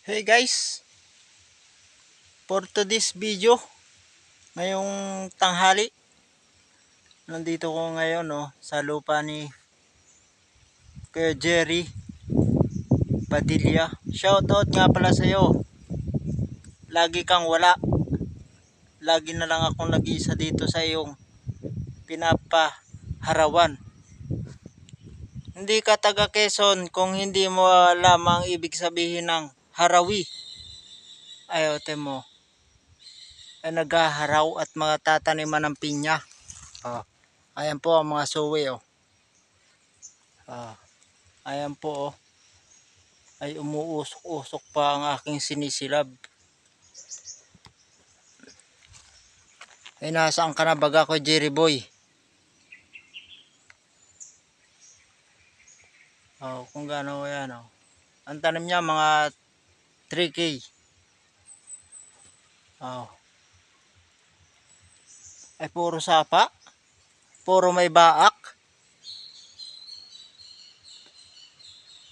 Hey guys, for today's video, ngayong tanghali, nandito ko ngayon sa lupa ni Kuya Jerry Padilla. Shoutout nga pala sa iyo. Lagi kang wala. Lagi na lang akong nag-iisa dito sa iyong pinapaharawan. Hindi ka taga Quezon kung hindi mo alam ang ibig sabihin ng harawi. Ayote mo ay naghaharaw at mga tataniman ng pinya. Ayan po ang mga suwi Ayan po ay umuusok-usok pa ang aking sinisilab. Ay nasaan ka na baga ko, Jerry Boy? Kung gaano yan Ang tanim niya mga 3K. Ay puro sapa, puro may baak.